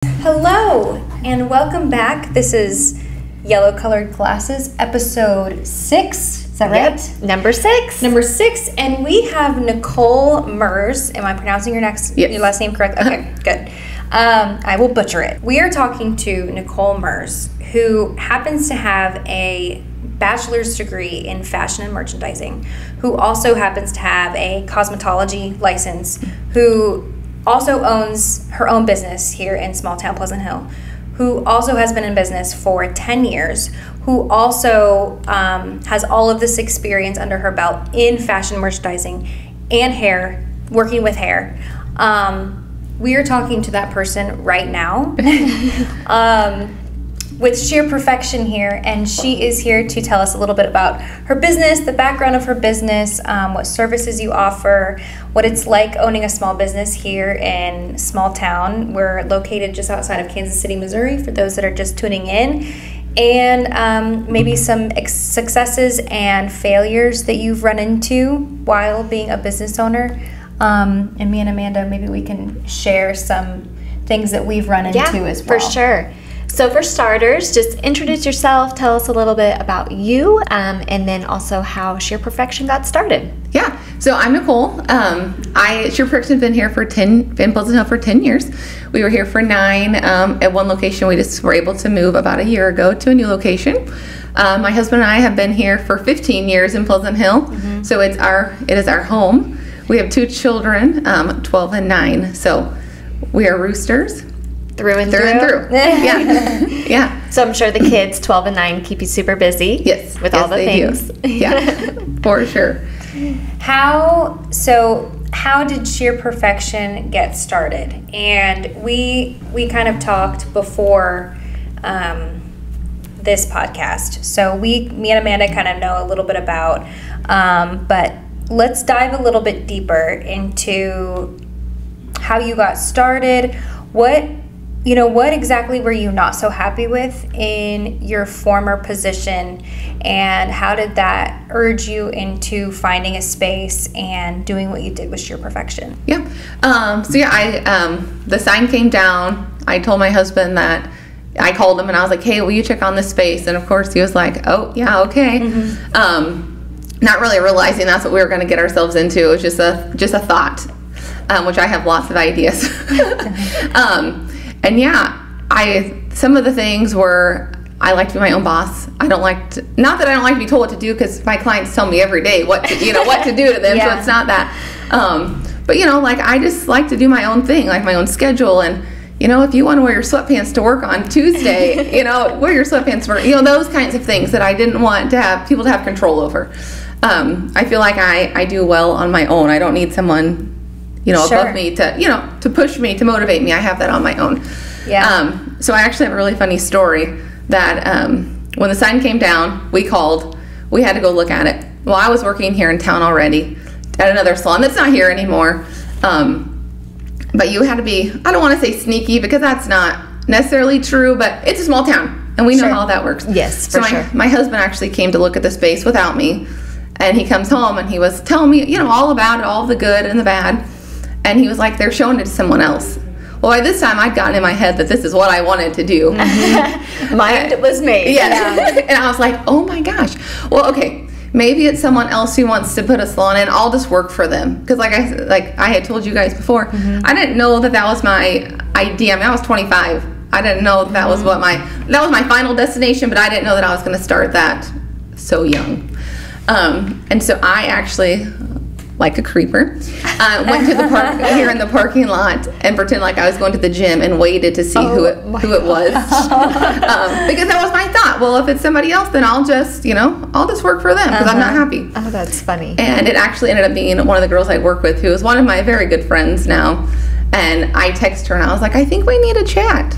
Hello and welcome back. This is Yellow Colored Glasses, episode 6. Is that right? Yep. Number 6. Number 6, and we have Nicole Mers. Am I pronouncing your last name correct? Okay, good. I will butcher it. We are talking to Nicole Mers, who happens to have a bachelor's degree in fashion and merchandising, who also happens to have a cosmetology license, who also owns her own business here in small town Pleasant Hill, who also has been in business for 10 years, who also has all of this experience under her belt in fashion merchandising and hair, working with hair. We are talking to that person right now with Shear Perfection here, and she is here to tell us a little bit about her business, the background of her business, what services you offer, what it's like owning a small business here in small town. We're located just outside of Kansas City, Missouri, for those that are just tuning in, and maybe some successes and failures that you've run into while being a business owner. And me and Amanda, maybe we can share some things that we've run into as well. For sure. So for starters, just introduce yourself, tell us a little bit about you, and then also how Shear Perfection got started. Yeah, so I'm Nicole. Shear Perfection has been here been Pleasant Hill for 10 years. We were here for 9 at one location. We just were able to move about a year ago to a new location. My husband and I have been here for 15 years in Pleasant Hill, so it is our home. We have 2 children, 12 and 9, so we are roosters. Through and through. Yeah. Yeah. So I'm sure the kids, 12 and 9, keep you super busy. Yes. With all the things. Do. Yeah, for sure. How did Shear Perfection get started? And we kind of talked before this podcast. So me and Amanda kind of know a little bit about, but let's dive a little bit deeper into how you got started. What exactly were you not so happy with in your former position, and how did that urge you into finding a space and doing what you did with Shear Perfection? Yeah. The sign came down. I told my husband that. I called him and I was like, hey, will you check on this space? And of course he was like, oh yeah, okay. Not really realizing that's what we were going to get ourselves into. It was just a thought, which I have lots of ideas. And yeah, some of the things were, I like to be my own boss. Not that I don't like to be told what to do, because my clients tell me every day what to do to them. Yeah. So it's not that. But I just like to do my own thing, like my own schedule. And if you want to wear your sweatpants to work on Tuesday, wear your sweatpants for, those kinds of things that I didn't want to have people to have control over. I feel like I do well on my own. I don't need someone above me to push me, to motivate me. I have that on my own. Yeah. So I actually have a really funny story that when the sign came down, we had to go look at it. Well, I was working here in town already at another salon that's not here anymore. But you had to be, I don't want to say sneaky, because that's not necessarily true, but it's a small town and we know how that works. Yes, for sure. My husband actually came to look at the space without me, and he comes home and he was telling me, all about it, all the good and the bad. And he was like, they're showing it to someone else. Well, by this time, I'd gotten in my head that this is what I wanted to do. Mind was made. Yeah. And I was like, oh my gosh. Well, okay, maybe it's someone else who wants to put a salon in. I'll just work for them. Because like I had told you guys before, I didn't know that was my idea. I mean, I was 25. I didn't know that was that was my final destination, but I didn't know that I was going to start that so young. And so I actually, like a creeper, went to the park here in the parking lot and pretend like I was going to the gym and waited to see who it was. Because that was my thought. Well, if it's somebody else, then I'll just work for them, because I'm not happy. Oh, that's funny. And it actually ended up being one of the girls I work with, who is one of my very good friends now. And I texted her and I was like, I think we need a chat.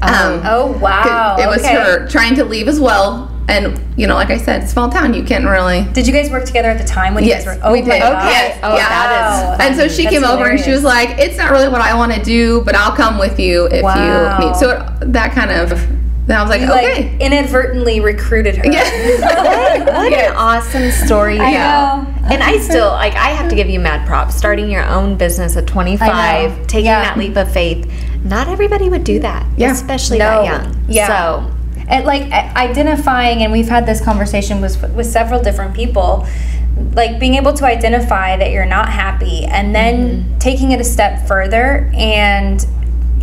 Oh, wow. It was her trying to leave as well. And, like I said, small town, you can't really... Did you guys work together at the time when you guys were... we did. Okay. Yes. Oh, yeah. That is... And so she came over and she was like, it's not really what I want to do, but I'll come with you if you need... So that kind of... Then I was like, okay. Like, inadvertently recruited her. Yeah. What an awesome story. I know. And I still, I have to give you mad props. Starting your own business at 25, taking that leap of faith, not everybody would do that, especially that young. Yeah. So, and like identifying, and we've had this conversation with several different people, like being able to identify that you're not happy and then taking it a step further and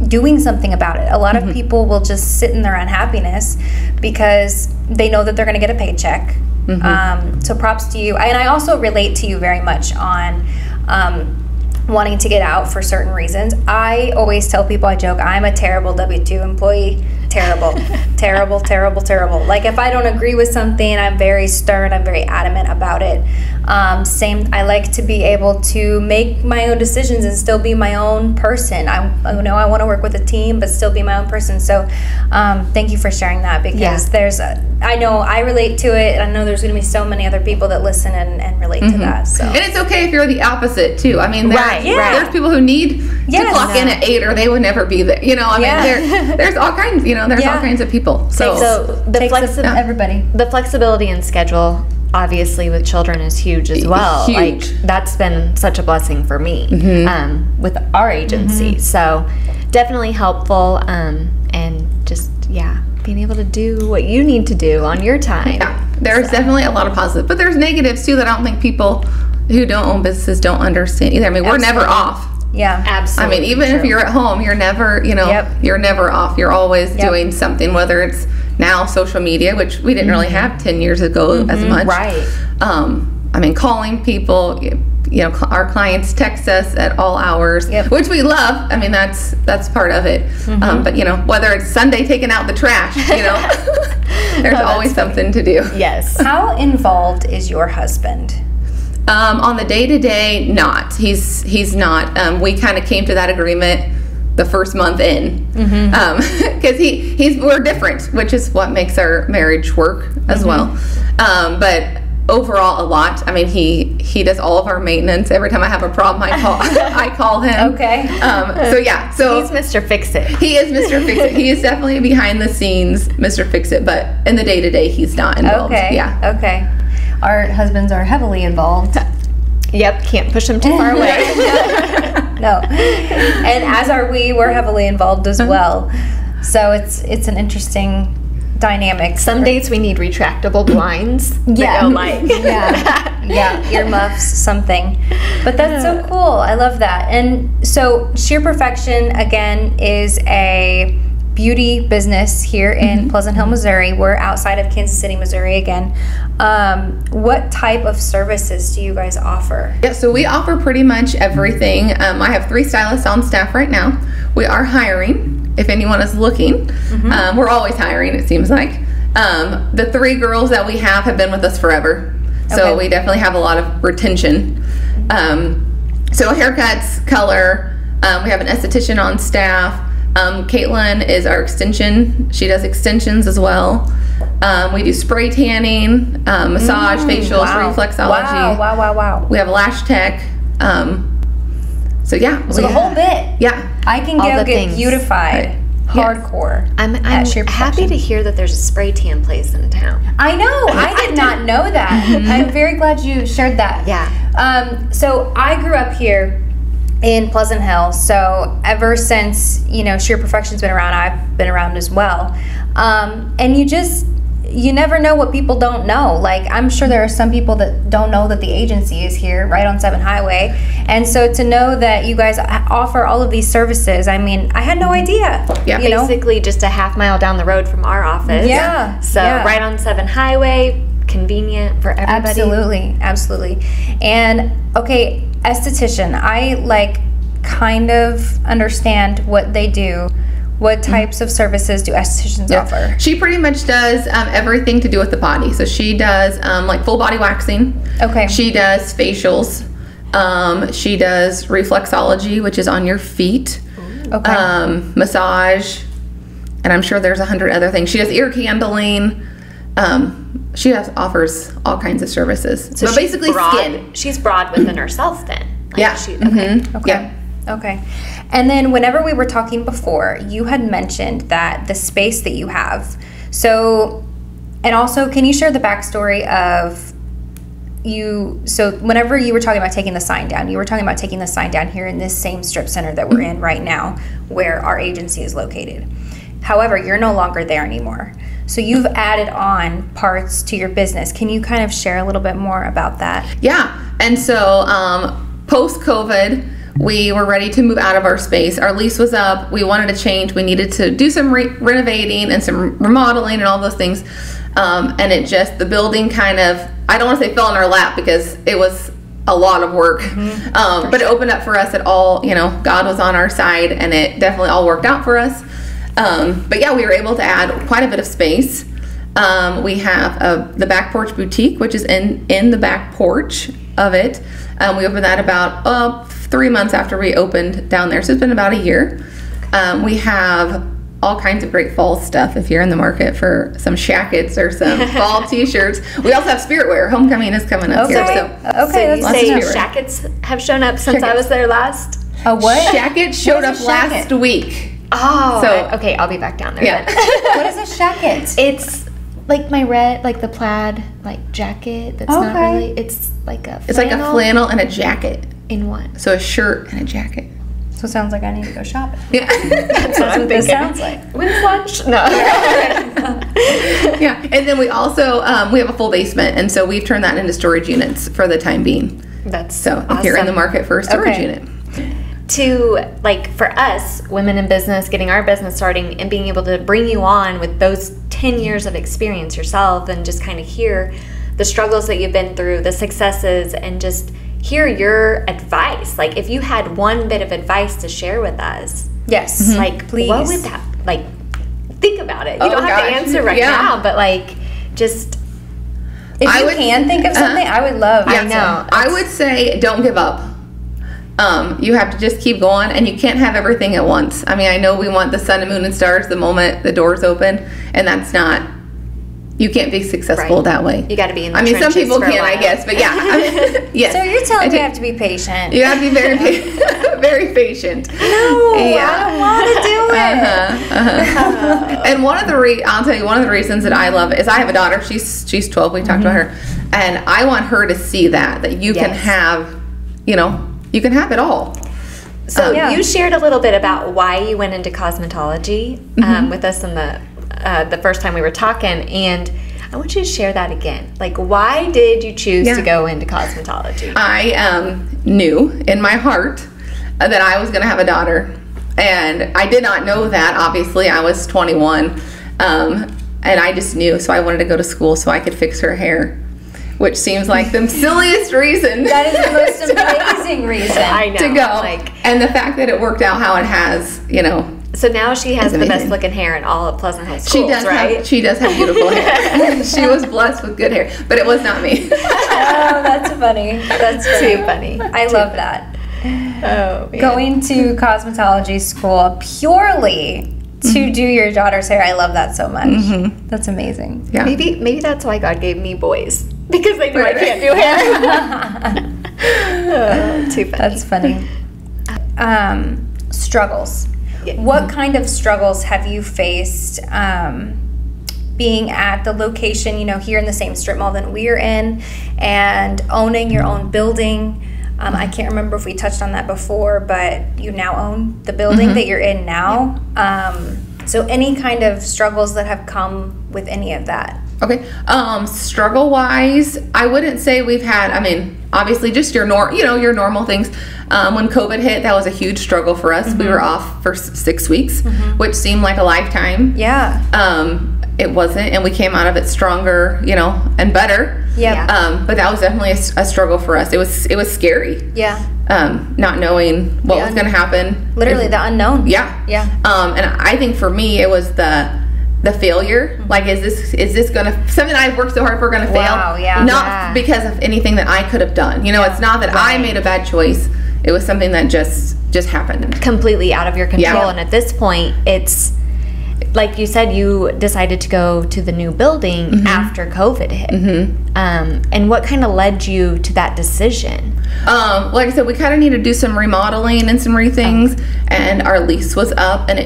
doing something about it. A lot of people will just sit in their unhappiness because they know that they're going to get a paycheck. So props to you. And I also relate to you very much on wanting to get out for certain reasons. I always tell people, I joke, I'm a terrible W-2 employee. Terrible. Terrible. Like if I don't agree with something, I'm very stern, I'm very adamant about it. I like to be able to make my own decisions and still be my own person. I know I want to work with a team, but still be my own person. So thank you for sharing that, because I know I relate to it, and I know there's going to be so many other people that listen and relate to that. So. And it's okay if you're the opposite too. I mean, there's people who need to clock in at 8 or they would never be there. You know, I mean, there's all kinds, there's all kinds of people. So everybody. The flexibility in schedule, obviously, with children is huge as well. Huge. Like that's been such a blessing for me with our agency. So definitely helpful, and just being able to do what you need to do on your time. Yeah, there's definitely a lot of positive, but there's negatives too that I don't think people who don't own businesses don't understand either. I mean, we're never off. Yeah, absolutely. I mean, even if you're at home, you're never, you're never off. You're always doing something, whether it's now social media, which we didn't really have 10 years ago as much. Right. I mean, calling people, our clients text us at all hours, which we love. I mean, that's part of it. But, whether it's Sunday taking out the trash, there's always something to do. Yes. How involved is your husband? On the day-to-day, not. He's not. We kind of came to that agreement the first month in, because we're different, which is what makes our marriage work as well. But overall, a lot. I mean, he does all of our maintenance. Every time I have a problem, I call him. Okay. So he's Mr. Fix-It. He is Mr. Fix-It. He is definitely behind the scenes Mr. Fix-It, but in the day-to-day, he's not involved. Okay. Yeah. Okay. Our husbands are heavily involved. Yep, can't push them too far away. No. And as are we, we're heavily involved as well. So it's an interesting dynamic. Some days we need retractable blinds. Earmuffs, something. But that's so cool. I love that. And so Shear Perfection, again, is a beauty business here in Pleasant Hill, Missouri. We're outside of Kansas City, Missouri again. What type of services do you guys offer? Yeah, so we offer pretty much everything. I have 3 stylists on staff right now. We are hiring if anyone is looking. We're always hiring, it seems like. The 3 girls that we have been with us forever. So we definitely have a lot of retention. So haircuts, color, we have an esthetician on staff. Caitlin is our extension. She does extensions as well. We do spray tanning, massage, facials, reflexology. Wow. We have a lash tech. So the whole bit. Yeah. I can go get beautified. Hardcore. I'm happy to hear that there's a spray tan place in town. I know. I did not know that. I'm very glad you shared that. Yeah. So I grew up here in Pleasant Hill, so ever since Shear Perfection's been around, I've been around as well. And you never know what people don't know. Like, I'm sure there are some people that don't know that the agency is here right on 7 Highway, and so to know that you guys offer all of these services, I mean, I had no idea. Basically just a half mile down the road from our office. So right on 7 Highway, convenient for everybody. Absolutely. And okay, esthetician, I kind of understand what they do. What types of services do estheticians offer? She pretty much does everything to do with the body. So she does full body waxing. Okay. She does facials. She does reflexology, which is on your feet. Okay. Massage, and I'm sure there's 100 other things. She does ear candling. She offers all kinds of services. So but basically skin. She's broad within herself then. Okay. And then whenever we were talking before, you had mentioned that the space that you have. So, and also, can you share the backstory of so whenever you were talking about taking the sign down, you were talking about taking the sign down here in this same strip center that we're in right now, where our agency is located. However, you're no longer there anymore. So you've added on parts to your business. Can you kind of share a little bit more about that? Yeah. And so post-COVID, we were ready to move out of our space. Our lease was up. We wanted to change. We needed to do some renovating and some remodeling and all those things. And it just, the building kind of, I don't want to say fell in our lap because it was a lot of work. But it opened up for us at all, you know, God was on our side, and it definitely all worked out for us. But yeah, we were able to add quite a bit of space. We have the back porch boutique, which is in the back porch of it. We opened that about 3 months after we opened down there, so it's been about a year. We have all kinds of great fall stuff if you're in the market for some shackets or some fall t-shirts. We also have spirit wear. Homecoming is coming up here. So you say shackets have shown up since I was there last? A what? Shackets showed up last week. Oh, so okay, I'll be back down there. Yeah. What is a shacket? It's like my red, like the plaid, like jacket. That's not really. It's like a. It's like a flannel and a jacket. In one. So a shirt and a jacket. So it sounds like I need to go shopping. Yeah, that's what this sounds like. When's lunch? No. Yeah, and then we also we have a full basement, and so we've turned that into storage units for the time being. That's so awesome. If you're in the market for a storage unit. To, like, for us, women in business, getting our business starting and being able to bring you on with those 10 years of experience yourself and just kind of hear the struggles that you've been through, the successes, and just hear your advice. Like, if you had one bit of advice to share with us. Yes. Like, please. What would that, like, think about it. You don't have to answer right now, but, like, just... If you can think of something, I would love. I know. I would say don't give up. You have to just keep going, and you can't have everything at once. I mean, I know we want the sun and moon and stars the moment the doors open, and that's not, you can't be successful that way. You got to be in the trenches. I mean, some people can, I guess, but yeah. I mean, yes. So you're telling me you have to be patient. You have to be very, very patient. No, I don't want to do it. And one of the I'll tell you, one of the reasons that I love it is I have a daughter. She's 12. We talked about her, and I want her to see that you can have, you know. You can have it all. So you shared a little bit about why you went into cosmetology with us in the first time we were talking, and I want you to share that again. Like, why did you choose to go into cosmetology? I knew in my heart that I was going to have a daughter, and I did not know that. Obviously, I was 21, and I just knew. So I wanted to go to school so I could fix her hair. Which seems like the silliest reason. That is the most amazing reason I know, to go. And the fact that it worked out how it has, you know. So now she has the best looking hair in all of Pleasant Hill schools, right? She does have beautiful hair. She was blessed with good hair, but it was not me. Oh, that's funny. That's too funny. I love that. Oh, man. Going to cosmetology school purely to do your daughter's hair. I love that so much. That's amazing. Yeah. Maybe that's why God gave me boys. Because they know I can't do hair. Too funny. That's funny. Struggles. Yeah. What kind of struggles have you faced being at the location, you know, here in the same strip mall that we're in, and owning your own building? I can't remember if we touched on that before, but you now own the building that you're in now. So any kind of struggles that have come with any of that? Okay. Struggle wise, I wouldn't say we've had, I mean, obviously just your your normal things. When COVID hit, that was a huge struggle for us. We were off for 6 weeks, which seemed like a lifetime. Yeah. It wasn't, and we came out of it stronger, you know, and better. Yeah. But that was definitely a struggle for us. It was scary. Yeah. Not knowing what was going to happen. Literally the unknown. Yeah. Yeah. And I think for me, it was the failure. Like, is this gonna, something I've worked so hard for, gonna fail? Wow, yeah. Not because of anything that I could have done. You know, it's not that I made a bad choice. It was something that just happened. Completely out of your control. And at this point, it's like you said, you decided to go to the new building after COVID hit. And what kind of led you to that decision? Like I said, we kind of need to do some remodeling and some things, and our lease was up, and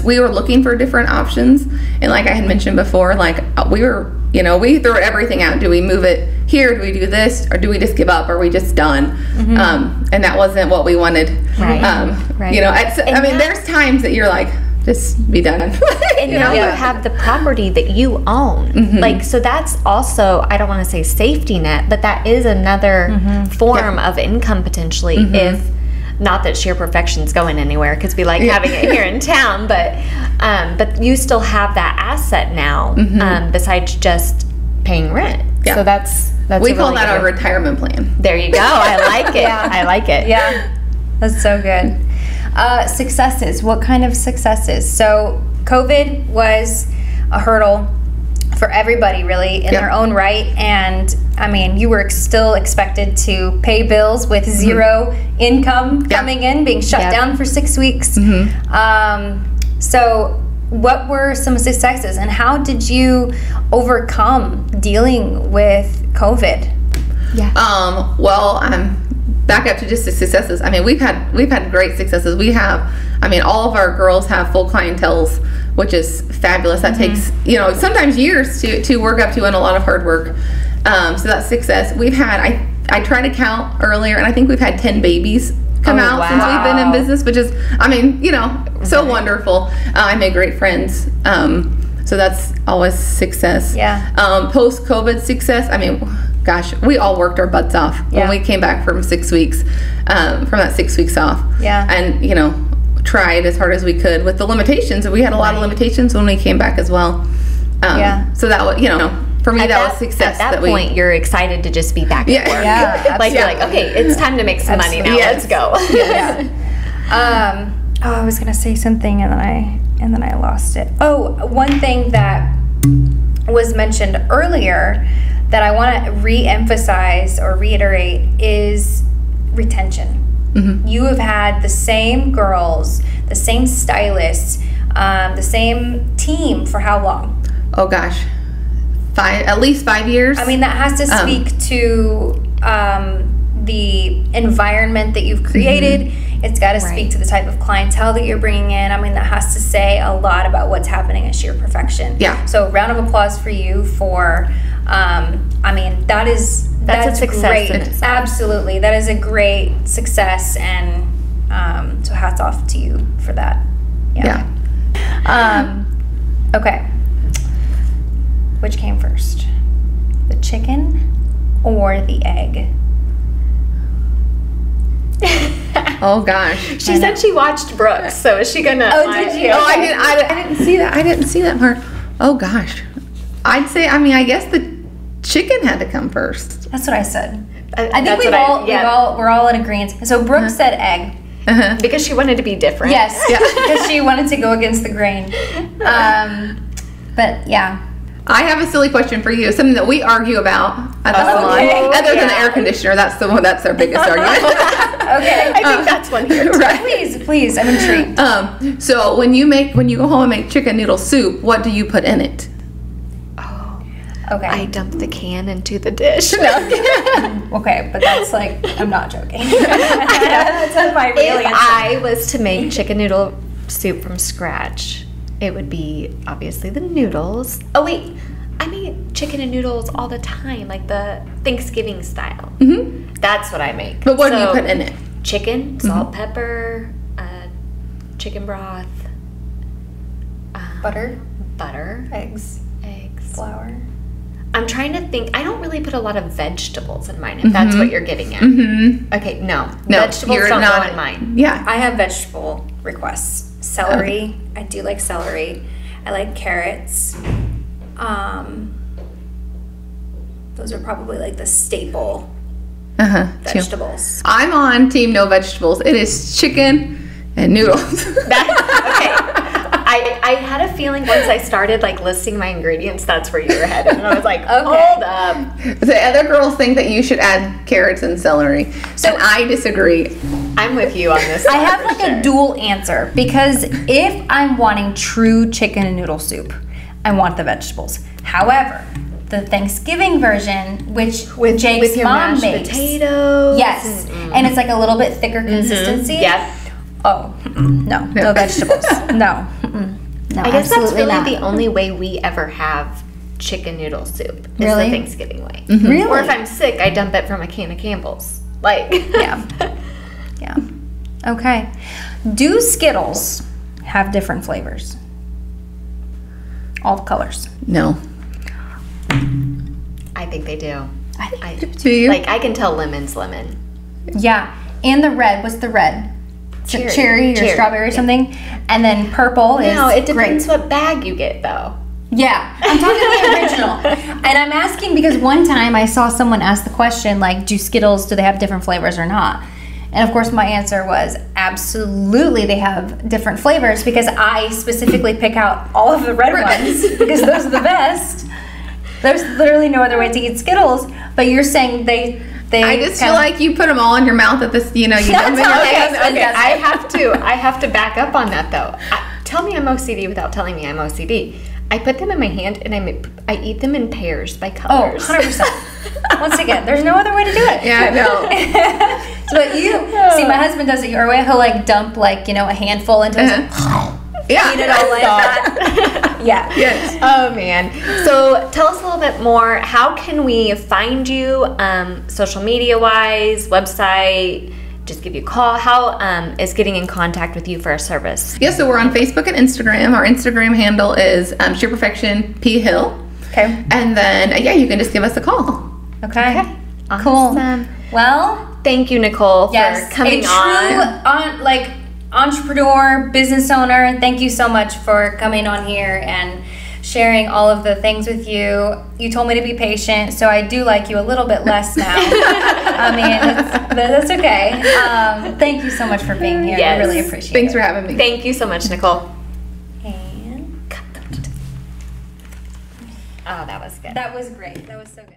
we were looking for different options. And like I had mentioned before, like we were You know, we throw everything out. Do we move it here? Do we do this? Or do we just give up? Are we just done? And that wasn't what we wanted. Right. You know, I mean, there's times that you're like, just be done. And now you have the property that you own. Like, so that's also, I don't want to say safety net, but that is another form of income potentially if, not that Shear Perfection's going anywhere because we like having it here in town, but you still have that asset now besides just paying rent. So that's we call that our retirement plan. There you go. I like it. I like it. Yeah, that's so good. Successes. What kind of successes? So COVID was a hurdle for everybody really in their own right, and I mean, you were still expected to pay bills with zero income coming in, being shut down for 6 weeks. So what were some successes, and how did you overcome dealing with COVID? Well, back up to just the successes. I mean, we've had great successes. We have, I mean, all of our girls have full clienteles, which is fabulous. That takes, you know, sometimes years to work up to, and a lot of hard work. So that's success. We've had, I tried to count earlier, and I think we've had 10 babies come out since we've been in business, which is, I mean, you know, so wonderful. I made great friends. So that's always success. Post-COVID success, I mean, gosh, we all worked our butts off when we came back from 6 weeks, from that 6 weeks off. And, you know, tried as hard as we could with the limitations. We had a lot of limitations when we came back as well. So that was, you know, for me, that was success. At that point, you're excited to just be back at work. Like, you're like, okay, it's time to make some money now. Let's go. I was gonna say something and then I lost it. Oh, one thing that was mentioned earlier that I want to re-emphasize or reiterate is retention. You have had the same girls, the same stylists, the same team for how long? Oh gosh, at least 5 years. I mean, that has to speak to the environment that you've created. It's got to speak to the type of clientele that you're bringing in. I mean, that has to say a lot about what's happening at Shear Perfection. So round of applause for you for, I mean, that's a success great. Absolutely. That is a great success, and so hats off to you for that. Okay. Which came first? The chicken or the egg? Oh gosh. She said she watched Brooks, so is she gonna? Oh, did you? Oh, I didn't see that. I didn't see that part. Oh gosh. I'd say, I mean, I guess the chicken had to come first. That's what I said. I think we're all in agreement. So Brooke said egg. Because she wanted to be different. Yes. Because she wanted to go against the grain. But yeah. I have a silly question for you. Something that we argue about at the salon. Other than the air conditioner, that's our biggest argument. Okay. I think that's one here. Right. Please, I'm intrigued. So when you go home and make chicken noodle soup, what do you put in it? Okay. I dump the can into the dish. Okay, but that's like, I'm not joking. That's my real answer. If I was to make chicken noodle soup from scratch, it would be obviously the noodles. Oh wait, I make chicken and noodles all the time, like the Thanksgiving style. That's what I make. But what do you put in it? Chicken, salt, pepper, chicken broth, butter, eggs, flour. I'm trying to think. I don't really put a lot of vegetables in mine, if that's what you're getting at. Okay, no. Vegetables don't go in mine. Yeah. I have vegetable requests. Celery. I do like celery. I like carrots. Those are probably like the staple vegetables. I'm on team no vegetables. It is chicken and noodles. Okay. I had a feeling once I started like listing my ingredients, that's where you were headed, and I was like, hold up. The other girls think that you should add carrots and celery, and I disagree. I'm with you on this. I have like a dual answer, because if I'm wanting true chicken and noodle soup, I want the vegetables. However, the Thanksgiving version, which Jake's mom makes, potatoes. Yes, and it's like a little bit thicker consistency. Yes. Oh, no vegetables. No. No, I guess that's really the only way we ever have chicken noodle soup. Is Really? the Thanksgiving way. Really? Or if I'm sick, I dump it from a can of Campbell's. Like, Yeah. Yeah. Okay. Do Skittles have different flavors? All the colors. No. I think they do. Do you? Like, I can tell lemon's lemon. Yeah. And the red. What's the red? Cherry or Cherry. strawberry or something. And then purple is No, it depends grape. what bag you get, though. Yeah. I'm talking the original. And I'm asking because one time I saw someone ask the question, like, do Skittles, do they have different flavors or not? And of course my answer was absolutely they have different flavors because I specifically pick out all of the red ones because those are the best. There's literally no other way to eat Skittles, but you're saying they I just feel like you put them all in your mouth at this, you know, you dump in your mouth. Okay. I have to back up on that though. Tell me I'm OCD without telling me I'm OCD. I put them in my hand and I eat them in pairs by colors. Oh, 100%. Once again, there's no other way to do it. Yeah, I know. So but you see, my husband does it your way. He'll like dump like, you know, a handful into his Yeah. eat it all like that. Yeah. Yes. Oh man. So tell us a little bit more. How can we find you, social media wise, website? Just give you a call. How is getting in contact with you for a service? Yeah, so we're on Facebook and Instagram. Our Instagram handle is Shear Perfection P Hill. Okay. And then, yeah, you can just give us a call. Okay. Awesome. Cool. Well, Thank you, Nicole, yes, for coming a true entrepreneur, business owner. Thank you so much for coming on here and sharing all of the things with you. You told me to be patient, so I do like you a little bit less now. I mean, that's okay. Thank you so much for being here. Yes. I really appreciate it. Thanks for having me. Thank you so much, Nicole. And cut. Oh, that was good. That was great. That was so good.